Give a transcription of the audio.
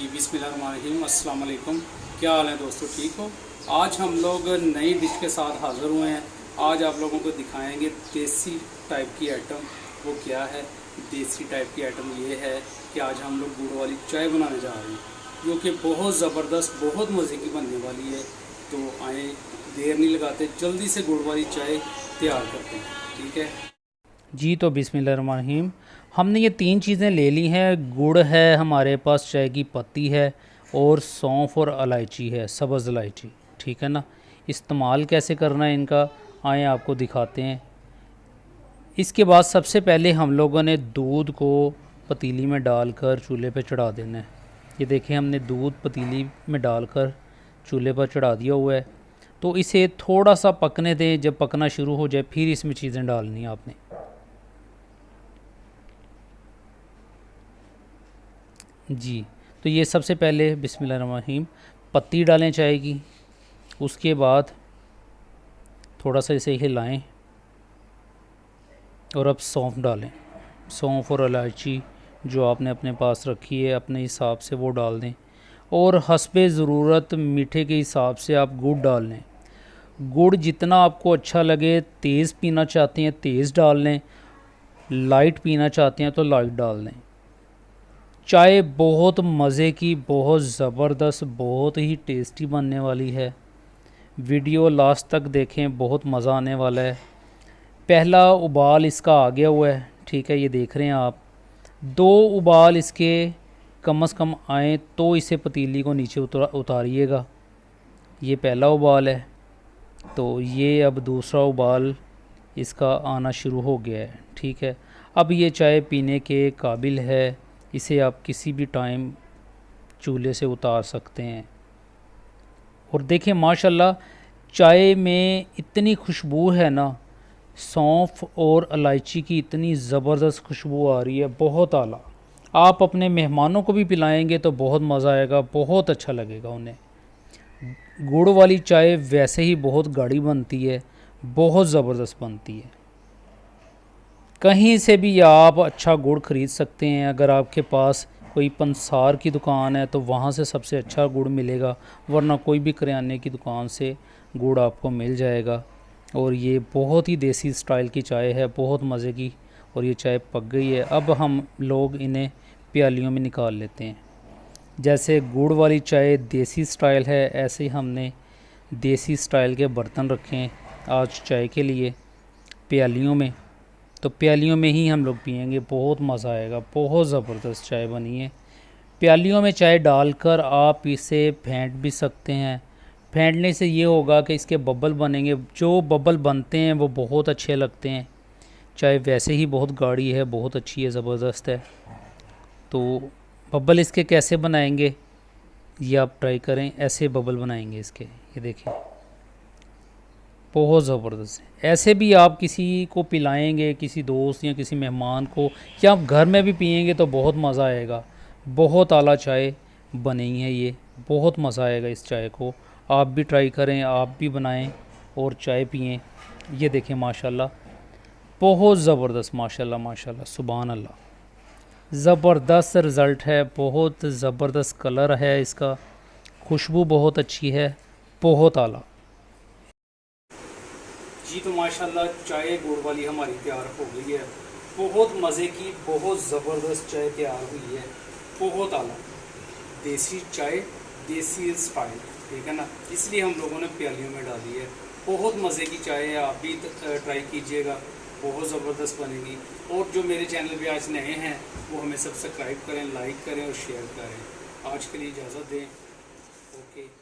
जी बिस्मिल्लाहिर्रहमानिर्रहीम, अस्सलाम वालेकुम। क्या हाल है दोस्तों, ठीक हो? आज हम लोग नई डिश के साथ हाज़िर हुए हैं। आज आप लोगों को दिखाएंगे देसी टाइप की आइटम। वो क्या है? देसी टाइप की आइटम ये है कि आज हम लोग गुड़ वाली चाय बनाने जा रहे हैं, जो कि बहुत ज़बरदस्त, बहुत मज़े की बनने वाली है। तो आए, देर नहीं लगाते, जल्दी से गुड़ वाली चाय तैयार करते हैं, ठीक है जी। तो बिस्मिल्लाहिर्रहमानिर्रहीम, हमने ये 3 चीज़ें ले ली हैं। गुड़ है हमारे पास, चाय की पत्ती है और सौंफ और इलायची है, सब्ज़ इलायची, ठीक है ना। इस्तेमाल कैसे करना है इनका, आए आपको दिखाते हैं। इसके बाद सबसे पहले हम लोगों ने दूध को पतीली में डालकर चूल्हे पे चढ़ा देना है। ये देखें, हमने दूध पतीली में डालकर चूल्हे पर चढ़ा दिया हुआ है। तो इसे थोड़ा सा पकने दें। जब पकना शुरू हो जाए फिर इसमें चीज़ें डालनी है आपने। जी, तो ये सबसे पहले बिस्मिल्लाहिर्रहमानिर्रहीम पत्ती डालें चाय की। उसके बाद थोड़ा सा इसे हिलाएं और अब सौंफ डालें। सौंफ और इलायची जो आपने अपने पास रखी है अपने हिसाब से वो डाल दें, और हस्बे ज़रूरत मीठे के हिसाब से आप गुड़ डाल लें। गुड़ जितना आपको अच्छा लगे, तेज़ पीना चाहते हैं तेज़ डाल लें, लाइट पीना चाहते हैं तो लाइट डाल लें। चाय बहुत मज़े की, बहुत ज़बरदस्त, बहुत ही टेस्टी बनने वाली है। वीडियो लास्ट तक देखें, बहुत मज़ा आने वाला है। पहला उबाल इसका आ गया हुआ है, ठीक है, ये देख रहे हैं आप। 2 उबाल इसके कम से कम आए तो इसे पतीली को नीचे उतारिएगा। ये पहला उबाल है, तो ये अब दूसरा उबाल इसका आना शुरू हो गया है, ठीक है। अब ये चाय पीने के काबिल है। इसे आप किसी भी टाइम चूल्हे से उतार सकते हैं। और देखें माशाल्लाह, चाय में इतनी खुशबू है ना, सौंफ और इलायची की इतनी ज़बरदस्त खुशबू आ रही है, बहुत आला। आप अपने मेहमानों को भी पिलाएंगे तो बहुत मज़ा आएगा, बहुत अच्छा लगेगा उन्हें। गुड़ वाली चाय वैसे ही बहुत गाढ़ी बनती है, बहुत ज़बरदस्त बनती है। कहीं से भी आप अच्छा गुड़ ख़रीद सकते हैं। अगर आपके पास कोई पंसार की दुकान है तो वहाँ से सबसे अच्छा गुड़ मिलेगा, वरना कोई भी करियाने की दुकान से गुड़ आपको मिल जाएगा। और ये बहुत ही देसी स्टाइल की चाय है, बहुत मज़े की। और ये चाय पक गई है। अब हम लोग इन्हें प्यालियों में निकाल लेते हैं। जैसे गुड़ वाली चाय देसी स्टाइल है, ऐसे ही हमने देसी स्टाइल के बर्तन रखे हैं आज चाय के लिए, प्यालियों में। तो प्यालियों में ही हम लोग पियेंगे, बहुत मज़ा आएगा। बहुत ज़बरदस्त चाय बनी है। प्यालियों में चाय डालकर आप इसे फेंट भी सकते हैं। फेंटने से ये होगा कि इसके बबल बनेंगे। जो बबल बनते हैं वो बहुत अच्छे लगते हैं। चाय वैसे ही बहुत गाढ़ी है, बहुत अच्छी है, ज़बरदस्त है। तो बबल इसके कैसे बनाएंगे ये आप ट्राई करें। ऐसे बबल बनाएंगे इसके, ये देखें, बहुत ज़बरदस्त है। ऐसे भी आप किसी को पिलाएंगे, किसी दोस्त या किसी मेहमान को, या आप घर में भी पियेंगे तो बहुत मज़ा आएगा। बहुत आला चाय बनी है ये, बहुत मज़ा आएगा इस चाय को। आप भी ट्राई करें, आप भी बनाएं और चाय पिएं। ये देखें माशाल्लाह, बहुत ज़बरदस्त, माशाल्लाह माशाल्लाह, सुभान अल्लाह। ज़बरदस्त रिज़ल्ट है, बहुत ज़बरदस्त कलर है इसका, खुशबू बहुत अच्छी है, बहुत आला। जी। तो माशाल्लाह चाय गुड़ वाली हमारी तैयार हो गई है। बहुत मज़े की, बहुत ज़बरदस्त चाय तैयार हुई है, बहुत आला देसी चाय, देसी स्टाइल, ठीक है ना। इसलिए हम लोगों ने प्यालियों में डाली है। बहुत मज़े की चाय है, आप भी ट्राई कीजिएगा, बहुत ज़बरदस्त बनेगी। और जो मेरे चैनल पे आज नए हैं वो हमें सब्सक्राइब करें, लाइक करें और शेयर करें। आज के लिए इजाज़त दें। ओके।